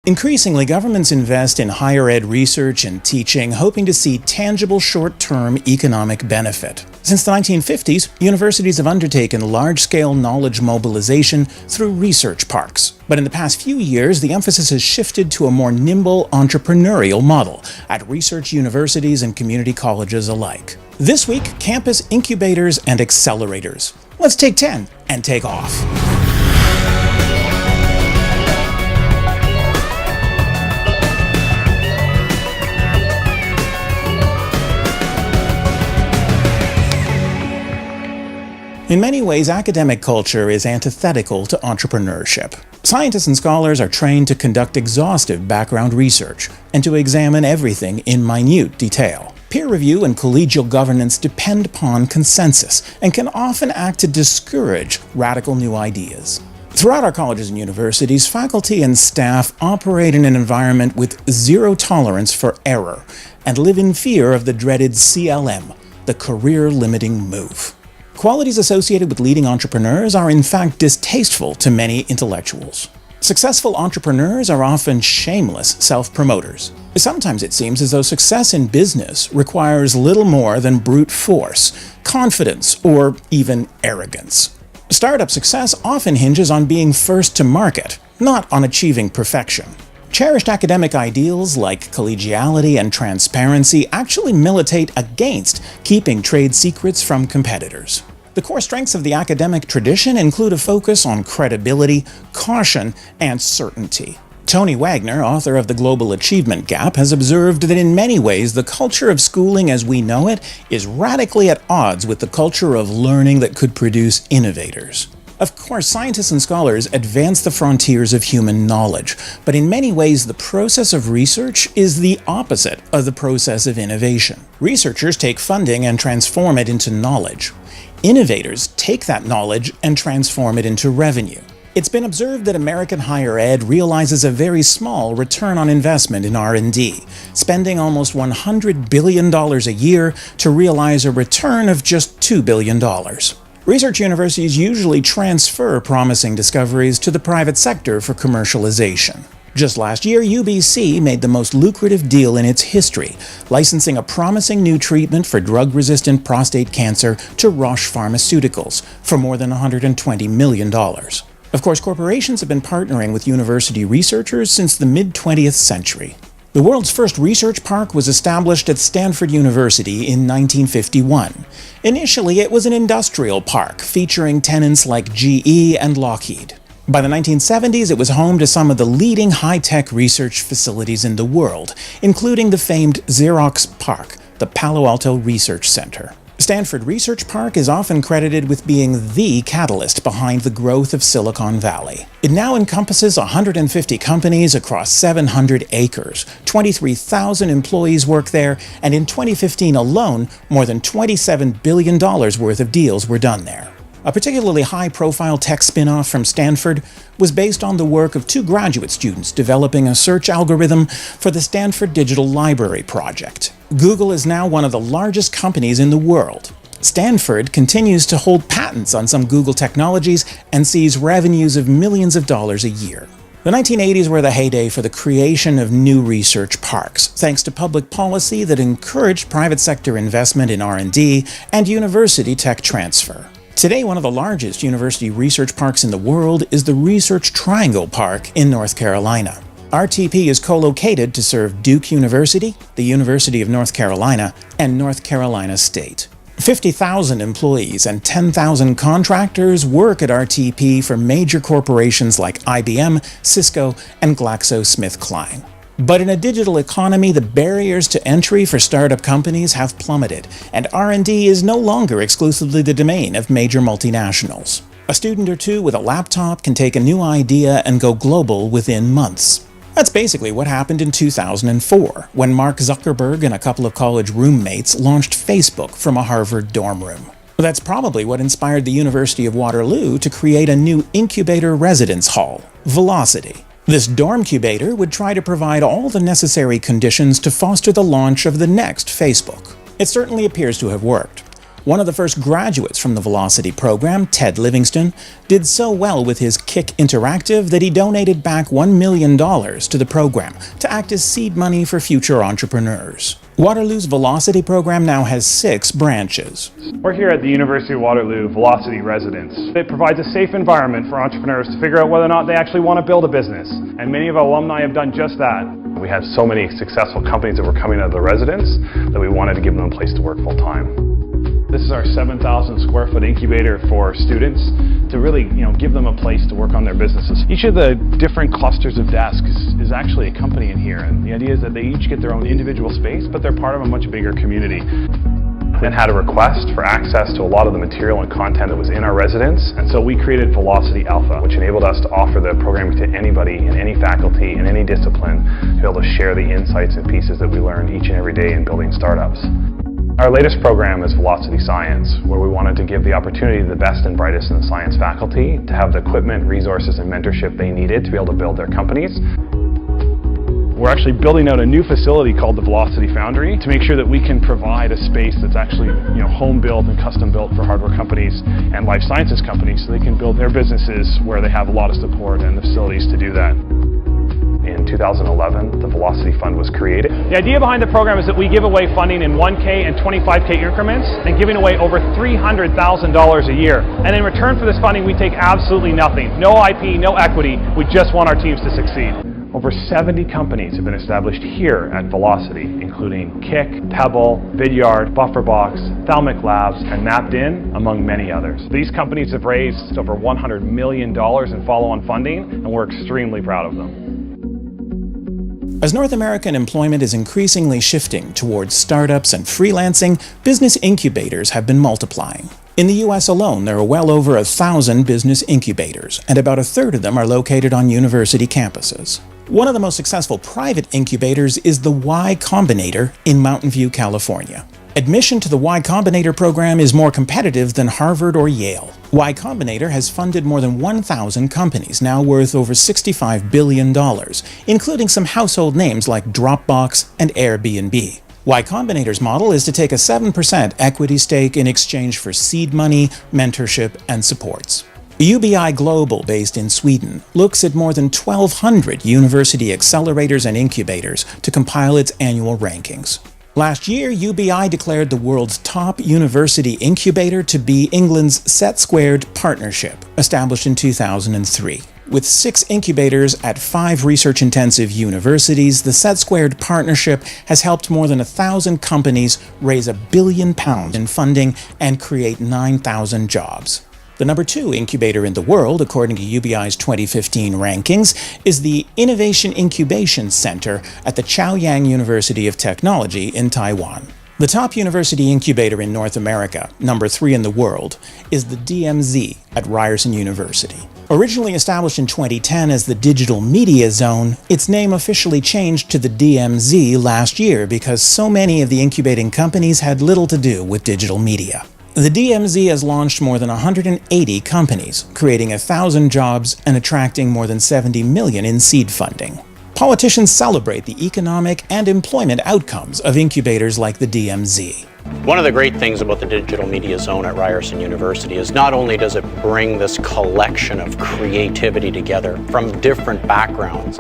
Increasingly, governments invest in higher ed research and teaching, hoping to see tangible short-term economic benefit. Since the 1950s, universities have undertaken large-scale knowledge mobilization through research parks. But in the past few years, the emphasis has shifted to a more nimble entrepreneurial model at research universities and community colleges alike. This week, campus incubators and accelerators. Let's take 10 and take off. In many ways, academic culture is antithetical to entrepreneurship. Scientists and scholars are trained to conduct exhaustive background research and to examine everything in minute detail. Peer review and collegial governance depend upon consensus and can often act to discourage radical new ideas. Throughout our colleges and universities, faculty and staff operate in an environment with zero tolerance for error and live in fear of the dreaded CLM, the career-limiting move. Qualities associated with leading entrepreneurs are in fact distasteful to many intellectuals. Successful entrepreneurs are often shameless self-promoters. Sometimes it seems as though success in business requires little more than brute force, confidence, or even arrogance. Startup success often hinges on being first to market, not on achieving perfection. Cherished academic ideals like collegiality and transparency actually militate against keeping trade secrets from competitors. The core strengths of the academic tradition include a focus on credibility, caution, and certainty. Tony Wagner, author of The Global Achievement Gap, has observed that in many ways the culture of schooling as we know it is radically at odds with the culture of learning that could produce innovators. Of course, scientists and scholars advance the frontiers of human knowledge, but in many ways the process of research is the opposite of the process of innovation. Researchers take funding and transform it into knowledge. Innovators take that knowledge and transform it into revenue. It's been observed that American higher ed realizes a very small return on investment in R&D, spending almost $100 billion a year to realize a return of just $2 billion. Research universities usually transfer promising discoveries to the private sector for commercialization. Just last year, UBC made the most lucrative deal in its history, licensing a promising new treatment for drug-resistant prostate cancer to Roche Pharmaceuticals for more than $120 million. Of course, corporations have been partnering with university researchers since the mid-20th century. The world's first research park was established at Stanford University in 1951. Initially, it was an industrial park featuring tenants like GE and Lockheed. By the 1970s, it was home to some of the leading high-tech research facilities in the world, including the famed Xerox PARC, the Palo Alto Research Center. Stanford Research Park is often credited with being the catalyst behind the growth of Silicon Valley. It now encompasses 150 companies across 700 acres. 23,000 employees work there, and in 2015 alone, more than $27 billion worth of deals were done there. A particularly high-profile tech spin-off from Stanford was based on the work of two graduate students developing a search algorithm for the Stanford Digital Library project. Google is now one of the largest companies in the world. Stanford continues to hold patents on some Google technologies and sees revenues of millions of dollars a year. The 1980s were the heyday for the creation of new research parks, thanks to public policy that encouraged private sector investment in R&D and university tech transfer. Today, one of the largest university research parks in the world is the Research Triangle Park in North Carolina. RTP is co-located to serve Duke University, the University of North Carolina, and North Carolina State. 50,000 employees and 10,000 contractors work at RTP for major corporations like IBM, Cisco, and GlaxoSmithKline. But in a digital economy, the barriers to entry for startup companies have plummeted, and R&D is no longer exclusively the domain of major multinationals. A student or two with a laptop can take a new idea and go global within months. That's basically what happened in 2004, when Mark Zuckerberg and a couple of college roommates launched Facebook from a Harvard dorm room. That's probably what inspired the University of Waterloo to create a new incubator residence hall, Velocity. This dormcubator would try to provide all the necessary conditions to foster the launch of the next Facebook. It certainly appears to have worked. One of the first graduates from the Velocity program, Ted Livingston, did so well with his Kick Interactive that he donated back $1 million to the program to act as seed money for future entrepreneurs. Waterloo's Velocity program now has 6 branches. We're here at the University of Waterloo Velocity Residence. It provides a safe environment for entrepreneurs to figure out whether or not they actually want to build a business. And many of our alumni have done just that. We had so many successful companies that were coming out of the residence that we wanted to give them a place to work full time. This is our 7,000 square foot incubator for students to really, give them a place to work on their businesses. Each of the different clusters of desks is actually a company in here, and the idea is that they each get their own individual space, but they're part of a much bigger community. And had a request for access to a lot of the material and content that was in our residence, and so we created Velocity Alpha, which enabled us to offer the programming to anybody in any faculty in any discipline to be able to share the insights and pieces that we learn each and every day in building startups. Our latest program is Velocity Science, where we wanted to give the opportunity to the best and brightest in the science faculty to have the equipment, resources, and mentorship they needed to be able to build their companies. We're actually building out a new facility called the Velocity Foundry to make sure that we can provide a space that's actually home built and custom built for hardware companies and life sciences companies so they can build their businesses where they have a lot of support and the facilities to do that. In 2011, the Velocity Fund was created. The idea behind the program is that we give away funding in 1K and 25K increments and giving away over $300,000 a year. And in return for this funding, we take absolutely nothing. No IP, no equity. We just want our teams to succeed. Over 70 companies have been established here at Velocity, including Kick, Pebble, Vidyard, Bufferbox, Thalmic Labs, and Mapped In, among many others. These companies have raised over $100 million in follow-on funding, and we're extremely proud of them. As North American employment is increasingly shifting towards startups and freelancing, business incubators have been multiplying. In the US alone, there are well over 1,000 business incubators, and about a third of them are located on university campuses. One of the most successful private incubators is the Y Combinator in Mountain View, California. Admission to the Y Combinator program is more competitive than Harvard or Yale. Y Combinator has funded more than 1,000 companies, now worth over $65 billion, including some household names like Dropbox and Airbnb. Y Combinator's model is to take a 7% equity stake in exchange for seed money, mentorship, and supports. UBI Global, based in Sweden, looks at more than 1,200 university accelerators and incubators to compile its annual rankings. Last year, UBI declared the world's top university incubator to be England's Set Squared Partnership, established in 2003. With 6 incubators at 5 research-intensive universities, the Set Squared Partnership has helped more than 1,000 companies raise £1 billion in funding and create 9,000 jobs. The number 2 incubator in the world, according to UBI's 2015 rankings, is the Innovation Incubation Center at the Chaoyang University of Technology in Taiwan. The top university incubator in North America, number 3 in the world, is the DMZ at Ryerson University. Originally established in 2010 as the Digital Media Zone, its name officially changed to the DMZ last year because so many of the incubating companies had little to do with digital media. The DMZ has launched more than 180 companies, creating 1,000 jobs and attracting more than $70 million in seed funding. Politicians celebrate the economic and employment outcomes of incubators like the DMZ. One of the great things about the Digital Media Zone at Ryerson University is not only does it bring this collection of creativity together from different backgrounds,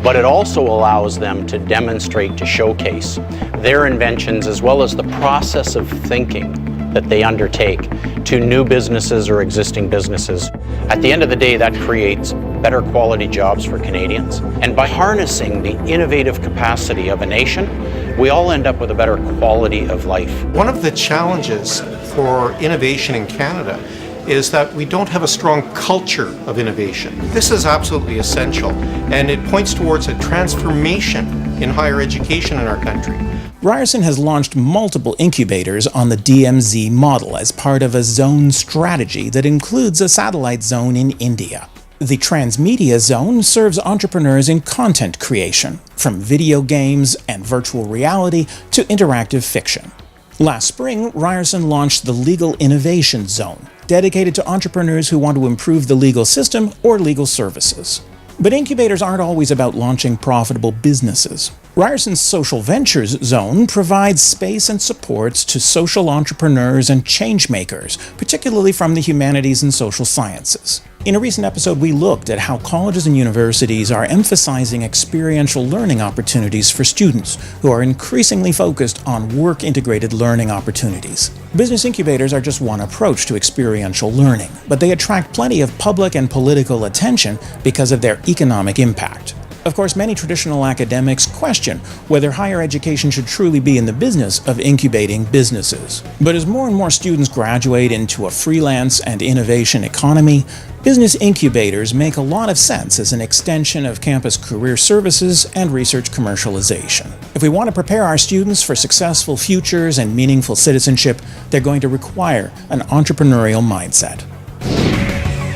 but it also allows them to demonstrate, to showcase their inventions as well as the process of thinking that they undertake to new businesses or existing businesses. At the end of the day, that creates better quality jobs for Canadians. And by harnessing the innovative capacity of a nation, we all end up with a better quality of life. One of the challenges for innovation in Canada is that we don't have a strong culture of innovation. This is absolutely essential, and it points towards a transformation in higher education in our country. Ryerson has launched multiple incubators on the DMZ model as part of a zone strategy that includes a satellite zone in India. The Transmedia Zone serves entrepreneurs in content creation, from video games and virtual reality to interactive fiction. Last spring, Ryerson launched the Legal Innovation Zone, dedicated to entrepreneurs who want to improve the legal system or legal services. But incubators aren't always about launching profitable businesses. Ryerson's Social Ventures Zone provides space and supports to social entrepreneurs and changemakers, particularly from the humanities and social sciences. In a recent episode, we looked at how colleges and universities are emphasizing experiential learning opportunities for students who are increasingly focused on work-integrated learning opportunities. Business incubators are just one approach to experiential learning, but they attract plenty of public and political attention because of their economic impact. Of course, many traditional academics question whether higher education should truly be in the business of incubating businesses. But as more and more students graduate into a freelance and innovation economy, business incubators make a lot of sense as an extension of campus career services and research commercialization. If we want to prepare our students for successful futures and meaningful citizenship, they're going to require an entrepreneurial mindset.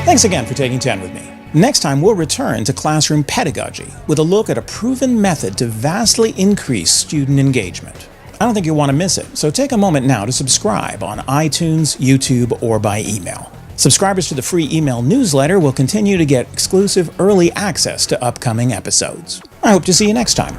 Thanks again for taking 10 with me. Next time, we'll return to classroom pedagogy with a look at a proven method to vastly increase student engagement. I don't think you'll want to miss it, so take a moment now to subscribe on iTunes, YouTube, or by email. Subscribers to the free email newsletter will continue to get exclusive early access to upcoming episodes. I hope to see you next time.